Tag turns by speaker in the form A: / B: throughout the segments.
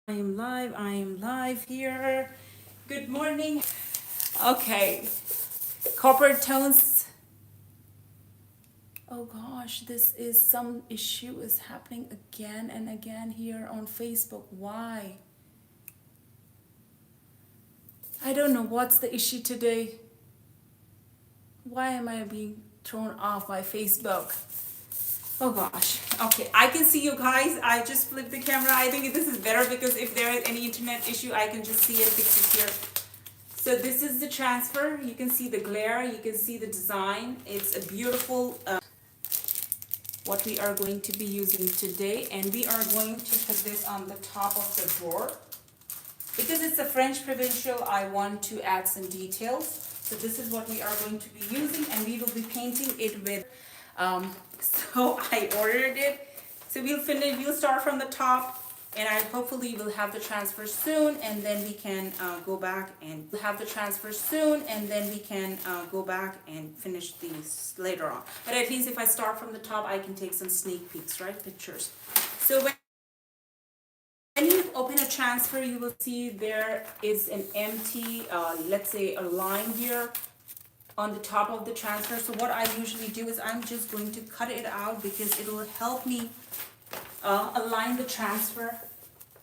A: I am live here. Good morning. Okay, corporate tones. Oh gosh, this is some issue is happening again and again here on Facebook. Why? I don't know what's the issue today. Why am I being thrown off by Facebook? Oh gosh. Okay, I can see you guys. I just flipped the camera. I think this is better because if there is any internet issue, I can just see and fix it here. So this is the transfer. You can see the glare. You can see the design. It's a beautiful what we are going to be using today, and we are going to put this on the top of the drawer. Because it's a French provincial, I want to add some details. So this is what we are going to be using, and we will be painting it with so I ordered it. So we'll start from the top, and I hopefully will have the transfer soon, and then we can go back and go back and finish these later on. But at least if I start from the top, I can take some sneak peeks, right? Pictures. So when you open a transfer, you will see there is an empty, let's say a line here on the top of the transfer. So what I usually do is I'm just going to cut it out because it will help me align the transfer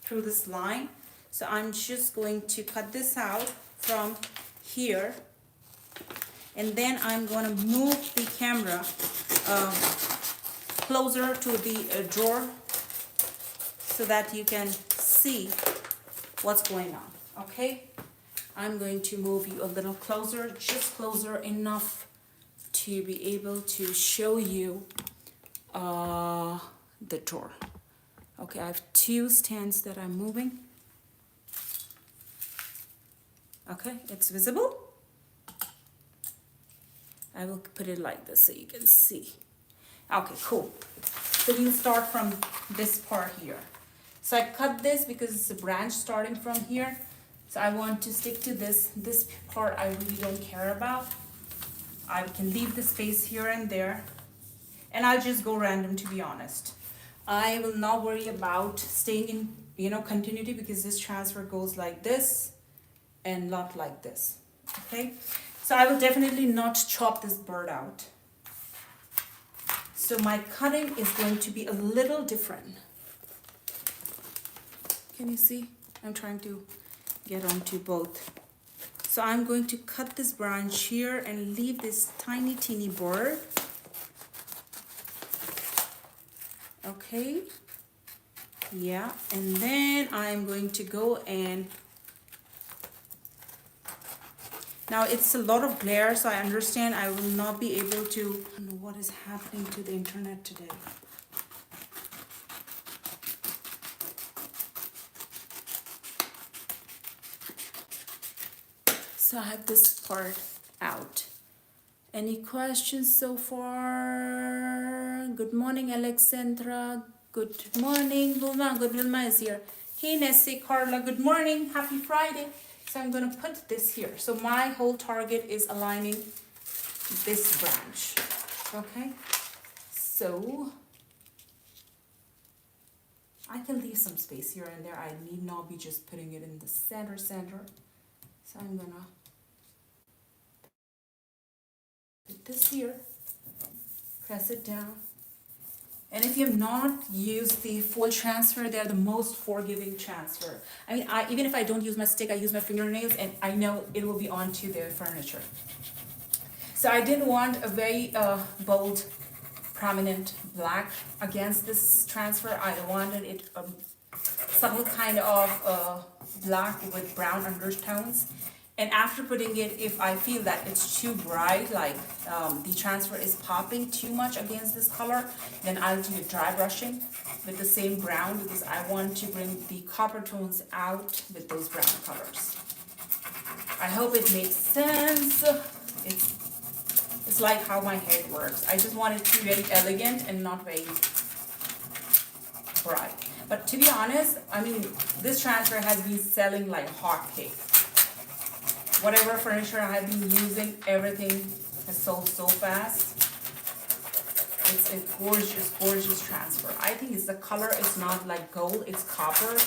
A: through this line. So I'm just going to cut this out from here, and then I'm going to move the camera closer to the drawer so that you can see what's going on. Okay, I'm going to move you a little closer, just closer enough to be able to show you the drawer. Okay, I have two stands that I'm moving. Okay, it's visible. I will put it like this so you can see. Okay, cool. So we'll start from this part here. So I cut this because it's a branch starting from here. So I want to stick to this. This part I really don't care about. I can leave the space here and there. And I'll just go random, to be honest. I will not worry about staying in, continuity, because this transfer goes like this and not like this. Okay? So I will definitely not chop this bird out. So my cutting is going to be a little different. Can you see? I'm trying to get onto both. So I'm going to cut this branch here and leave this tiny teeny bird. Okay. Yeah, and then I'm going to go and now it's a lot of glare, so I understand I will not be able to. I don't know what is happening to the internet today. So I have this part out. Any questions so far? Good morning, Alexandra. Good morning, Vilma. Good, Vilma is here. Hey, Nessie, Carla. Good morning. Happy Friday. So I'm going to put this here. So my whole target is aligning this branch. Okay. So I can leave some space here and there. I need not be just putting it in the center. So I'm going to put this here, press it down. And if you have not used the full transfer, they're the most forgiving transfer. I mean, even if I don't use my stick, I use my fingernails, and I know it will be onto the furniture. So I didn't want a very bold, prominent black against this transfer. I wanted it some kind of black with brown undertones. And after putting it, if I feel that it's too bright, like the transfer is popping too much against this color, then I'll do dry brushing with the same brown, because I want to bring the copper tones out with those brown colors. I hope it makes sense. It's like how my hair works. I just want it to be very elegant and not very bright. But to be honest, I mean, this transfer has been selling like hotcakes. Whatever furniture I have been using, everything has sold so fast. It's a gorgeous, gorgeous transfer. I think it's the color is not like gold, it's copper.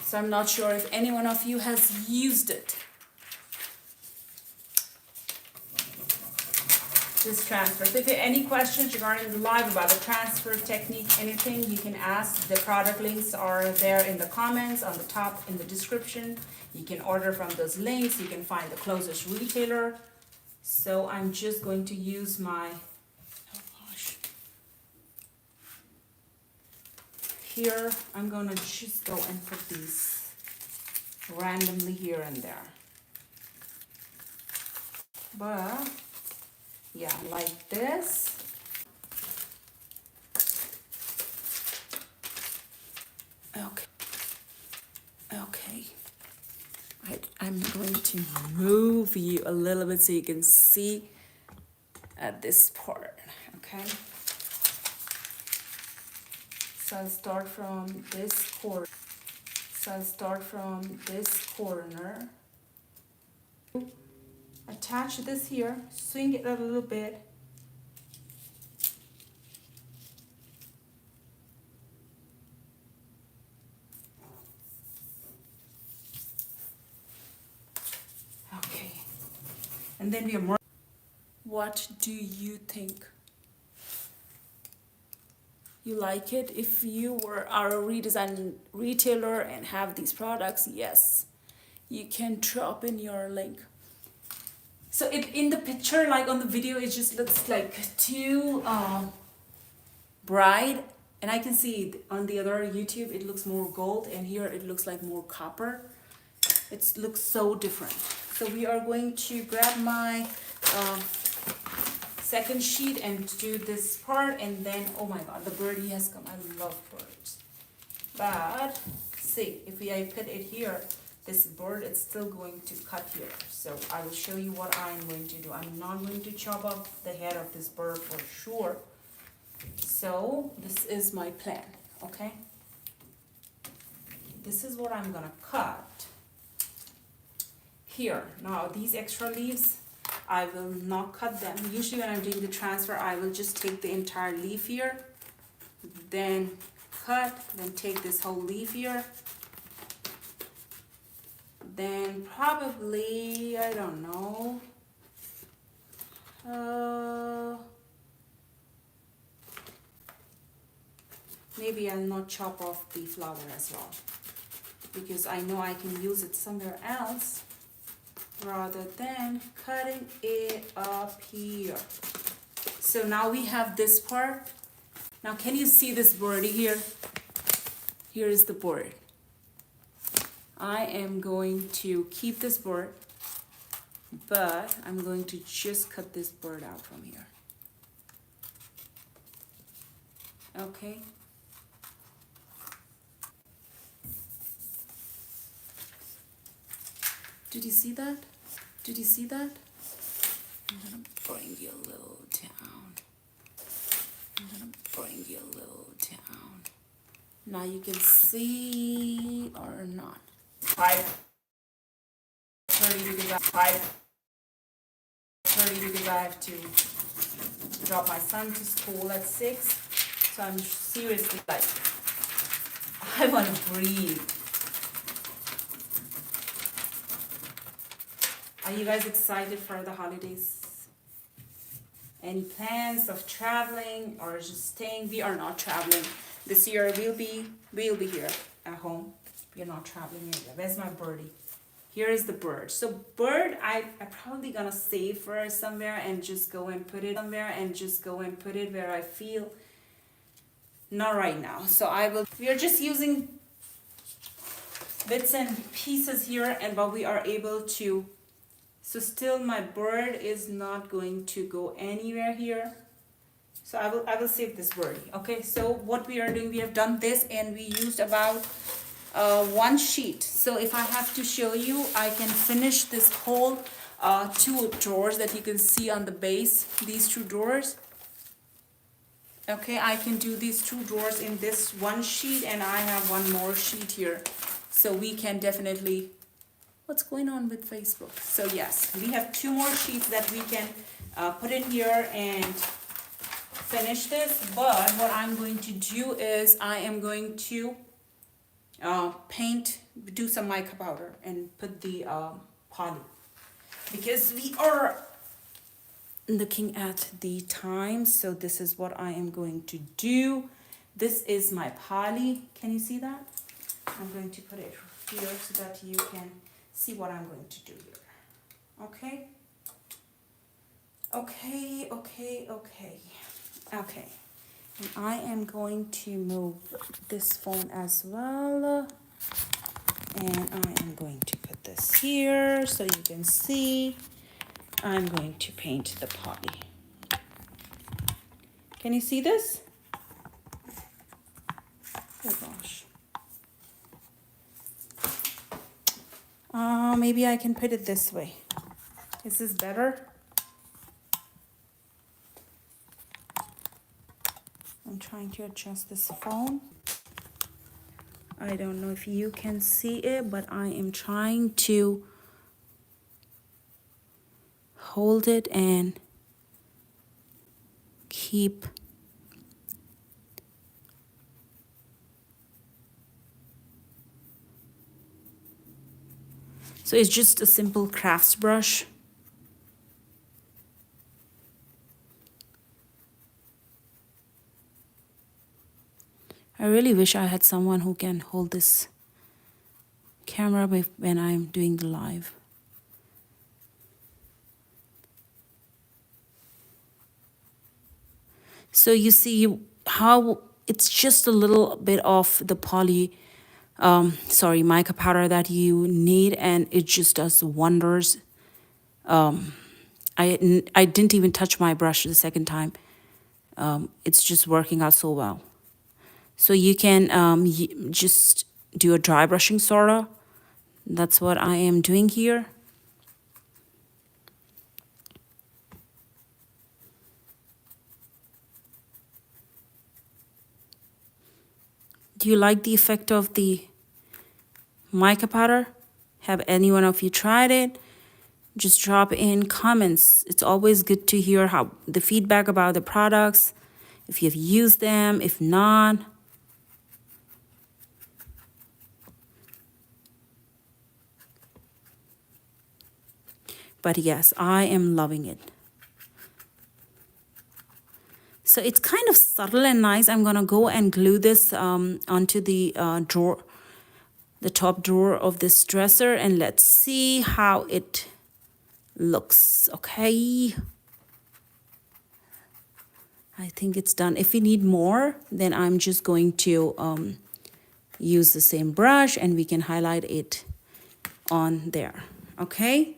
A: So I'm not sure if any one of you has used it. This transfer. So if you have any questions regarding the live about the transfer technique, anything, you can ask. The product links are there in the comments, on the top in the description. You can order from those links. You can find the closest retailer. So I'm just going to use my, oh gosh. Here, I'm gonna just go and put these randomly here and there. But yeah, like this. Okay. Okay. I'm going to move you a little bit so you can see this part. Okay. So I'll start from this corner. Attach this here, swing it a little bit. Okay. And then we are more. What do you think? You like it? If you were our Redesign retailer and have these products, yes, you can drop in your link. So in the picture, like on the video, it just looks like too bright. And I can see on the other YouTube, it looks more gold. And here it looks like more copper. It looks so different. So we are going to grab my second sheet and do this part. And then, oh my God, the birdie has come. I love birds. But see, if I put it here, this bird, it's still going to cut here. So I will show you what I'm going to do. I'm not going to chop off the head of this bird for sure. So this is my plan, okay? This is what I'm gonna cut here. Now these extra leaves, I will not cut them. Usually when I'm doing the transfer, I will just take the entire leaf here, then cut, then take this whole leaf here. Then probably, I don't know, maybe I'll not chop off the flower as well, because I know I can use it somewhere else rather than cutting it up here. So now we have this part. Now can you see this birdie here? Here is the bird. I am going to keep this bird, but I'm going to just cut this bird out from here. Okay. Did you see that? Did you see that? I'm gonna bring you a little down. I'm gonna bring you a little down. Now you can see or not. 5:30 because I have to drop my son to school at 6. So I'm seriously like, I want to breathe. Are you guys excited for the holidays? Any plans of traveling or just staying? We are not traveling. This year we'll be here at home. We're not traveling anywhere. Where's my birdie? Here is the bird. So bird, I'm probably gonna save for somewhere and just go and put it somewhere and just go and put it where I feel. Not right now. So we are just using bits and pieces here, but we are able to. So still my bird is not going to go anywhere here. So I will save this birdie. Okay, so what we are doing, we have done this and we used about one sheet. So if I have to show you, I can finish this whole 2 drawers that you can see on the base, these 2 drawers. Okay, I can do these 2 drawers in this one sheet, and I have one more sheet here. So we can definitely, what's going on with Facebook? So yes, we have 2 more sheets that we can put in here and finish this. But what I'm going to do is I am going to paint, do some mica powder, and put the poly. Because we are looking at the time, so this is what I am going to do. This is my poly. Can you see that? I'm going to put it here so that you can see what I'm going to do here. Okay? Okay. And I am going to move this phone as well. And I am going to put this here so you can see. I'm going to paint the poly. Can you see this? Oh gosh. Maybe I can put it this way. Is this better? I'm trying to adjust this phone. I don't know if you can see it, but I am trying to hold it and keep so it's just a simple crafts brush. I really wish I had someone who can hold this camera when I'm doing the live. So you see how it's just a little bit of the poly, mica powder that you need, and it just does wonders. I didn't even touch my brush the second time. It's just working out so well. So you can just do a dry brushing sorta. That's what I am doing here. Do you like the effect of the mica powder? Have any one of you tried it? Just drop in comments. It's always good to hear how the feedback about the products, if you've used them, if not. But yes, I am loving it. So it's kind of subtle and nice. I'm gonna go and glue this onto the drawer, the top drawer of this dresser, and let's see how it looks. Okay. I think it's done. If you need more, then I'm just going to use the same brush and we can highlight it on there. Okay.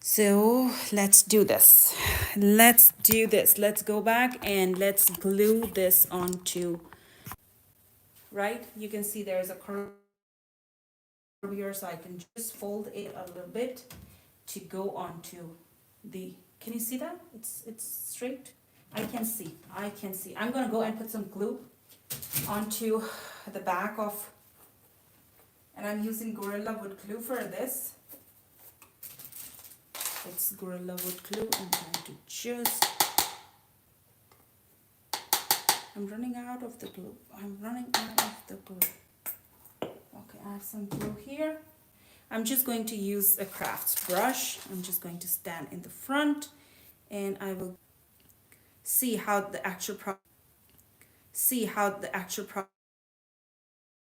A: So let's do this. Let's do this. Let's go back and let's glue this onto, right? You can see there's a curve here, so I can just fold it a little bit to go onto the, can you see that? It's straight. I can see. I'm gonna go and put some glue onto the back of, and I'm using Gorilla Wood glue for this. It's Gorilla Wood glue. I'm going to just, I'm running out of the glue. Okay, I have some glue here. I'm just going to use a crafts brush. I'm just going to stand in the front and I will see how the actual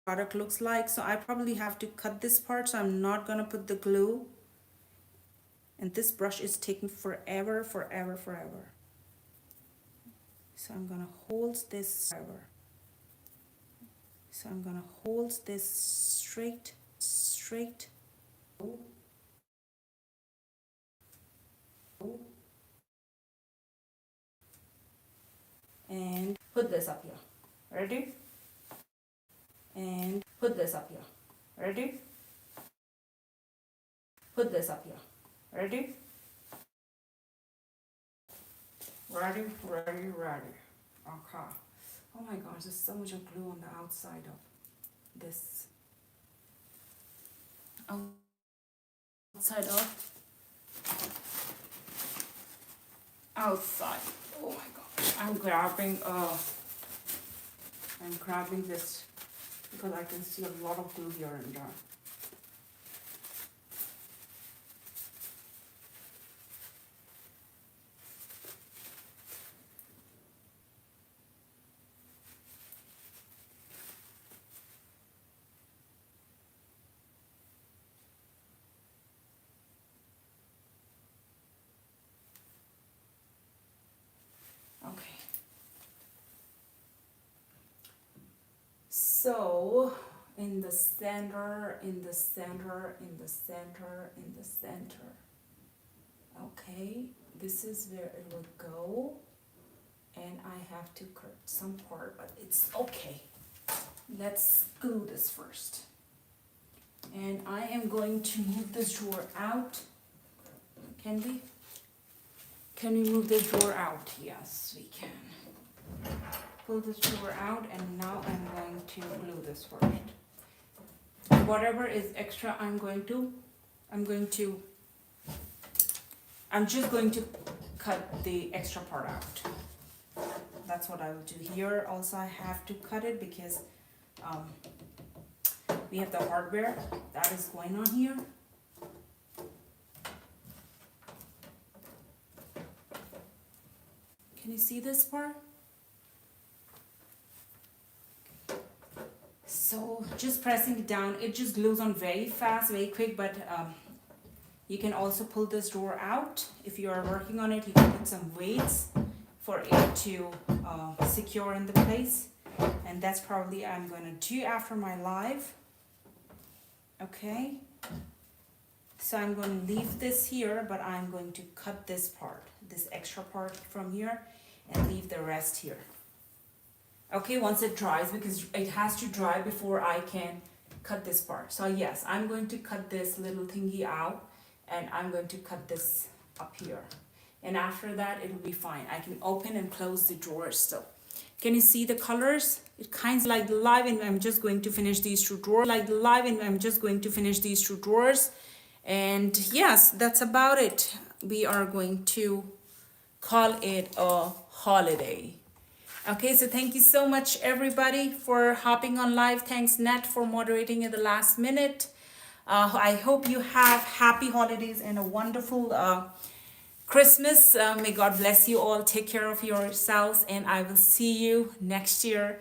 A: product looks like. So I probably have to cut this part, so I'm not gonna put the glue. And this brush is taking forever. So I'm gonna hold this forever. So I'm gonna hold this straight. And put this up here. Ready? And put this up here. Ready? Put this up here. Ready? Ready. Okay. Oh my gosh, there's so much of glue on the outside of this. Outside. Oh my gosh. I'm grabbing this because I can see a lot of glue here and there. Okay. So in the center, in the center, in the center, in the center. Okay, this is where it will go. And I have to cut some part, but it's okay. Let's glue this first. And I am going to move this drawer out. Can we? Can we move this drawer out? Yes, we can. Pull this drawer out, and now I'm going to glue this first. Whatever is extra, I'm just going to cut the extra part out. That's what I will do here. Also, I have to cut it because we have the hardware that is going on here. Can you see this part? So just pressing it down, it just glues on very fast, very quick, but you can also pull this drawer out. If you are working on it, you can put some weights for it to secure in the place. And that's probably I'm going to do after my live. Okay. So I'm going to leave this here, but I'm going to cut this part, this extra part from here, and leave the rest here. Okay, once it dries, because it has to dry before I can cut this part. So yes, I'm going to cut this little thingy out, and I'm going to cut this up here. And after that, it will be fine. I can open and close the drawers still. Can you see the colors? It kind of like live, and I'm just going to finish these two drawers. And yes, that's about it. We are going to call it a holiday. Okay, so thank you so much, everybody, for hopping on live. Thanks, Nat, for moderating at the last minute. I hope you have happy holidays and a wonderful Christmas. May God bless you all. Take care of yourselves, and I will see you next year.